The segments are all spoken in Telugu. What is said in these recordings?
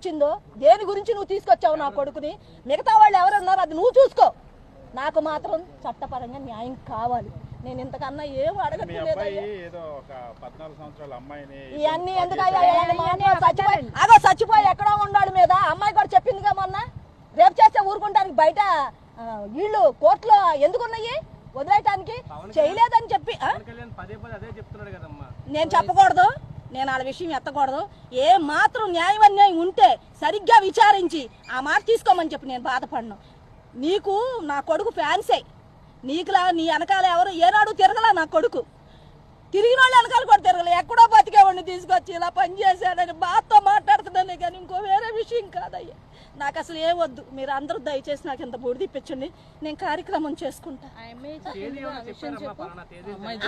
వచ్చిందో, దేని గురించి నువ్వు తీసుకొచ్చావు నా కొడుకుని, మిగతా వాళ్ళు ఎవరన్నారు అది నువ్వు చూసుకో. నాకు మాత్రం చట్టపరంగా న్యాయం కావాలి. నేను ఇంతకన్నా ఏం అడగట్లేదు. ఇవన్నీ ఎందుకు అదో చచ్చిపోయి ఎక్కడో ఉండాలి మీద అమ్మాయి కూడా చెప్పిందిగా మొన్న, రేపు చేస్తే ఊరుకుంటానికి బయట వీళ్ళు కోర్టులో ఎందుకున్నాయి వదిలేయటానికి, చేయలేదని చెప్పి నేను చెప్పకూడదు, నేను వాళ్ళ విషయం ఎత్తకూడదు. ఏ మాత్రం న్యాయం అన్యాయం ఉంటే సరిగ్గా విచారించి ఆ మాట తీసుకోమని చెప్పి నేను బాధపడను. నీకు నా కొడుకు ఫ్యాన్సే, నీకులా నీ వెనకాల ఎవరు ఏనాడు తిరగలా నా కొడుకు, తిరిగిన వాళ్ళు వెనకాల కూడా తిరగలే. ఎక్కడో బతికేవాడిని తీసుకొచ్చి ఇలా పనిచేశాడని బాధతో మాట్లాడుతున్నానే కానీ ఇంకో వేరే విషయం కాదయ్యా. నాకు అసలు ఏం వద్దు, మీరు అందరూ దయచేసి నాకు ఇంత బూడి తిప్పించండి, నేను కార్యక్రమం చేసుకుంటా.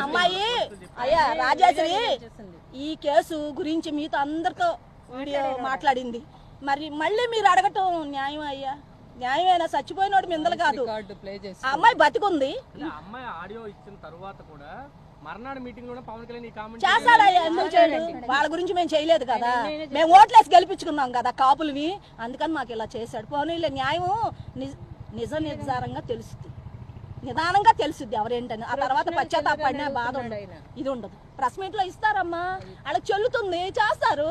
అమ్మాయి అయ్యా రాజేశ్వరి ఈ కేసు గురించి మీతో అందరితో వీడియో మాట్లాడింది, మరి మళ్ళీ మీరు అడగటం న్యాయం అయ్యా? న్యాయమైనా చచ్చిపోయినోడు మిందలు కాదు, ఆ అమ్మాయి బతికుంది. అమ్మాయి ఆడియో ఇచ్చిన తర్వాత కూడా మర్నాడు మీటింగ్ లో పవన్ కళ్యాణ్ చేస్తాడయ్యా, ఎందుకు చేయడు? వాళ్ళ గురించి మేము చేయలేదు కదా, మేము ఓట్లేసి గెలిపించుకున్నాం కదా కాపులవి, అందుకని మాకు ఇలా చేశాడు. పోనీలే, న్యాయం నిజ నిర్ధారంగా తెలుస్తుంది, నిదానంగా తెలుస్తుంది ఎవరేంటని. ఆ తర్వాత పశ్చాత్తాపడిన బాధ ఇది ఉండదు. ప్రెస్ మీట్ లో ఇస్తారమ్మా, వాళ్ళకి చెల్లుతుంది, చేస్తారు.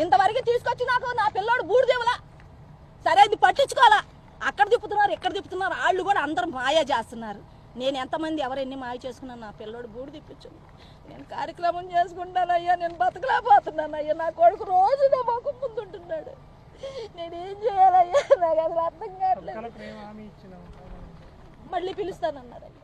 ఇంతవరకు తీసుకొచ్చి నాకు నా పిల్లోడు బూడిదేవలా, సరే ఇది పట్టించుకోవాలా, అక్కడ తిప్పుతున్నారు ఇక్కడ తిప్పుతున్నారు, వాళ్ళు కూడా అందరు మాయా చేస్తున్నారు. నేను ఎంతమంది ఎవరెన్ని మాయ చేసుకున్నాను, నా పిల్లోడు బూడి తిప్పించు, నేను కార్యక్రమం చేసుకుంటానయ్యా, నేను బతకలేకపోతున్నానయ్యా. నా కొడుకు రోజు నా మొక్క ముందు ఉంటున్నాడు, నేనేం చేయాలయ్యా? నాకు అసలు అర్థం కావట్లేదు. మళ్ళీ పిలుస్తానన్నారయ్యా.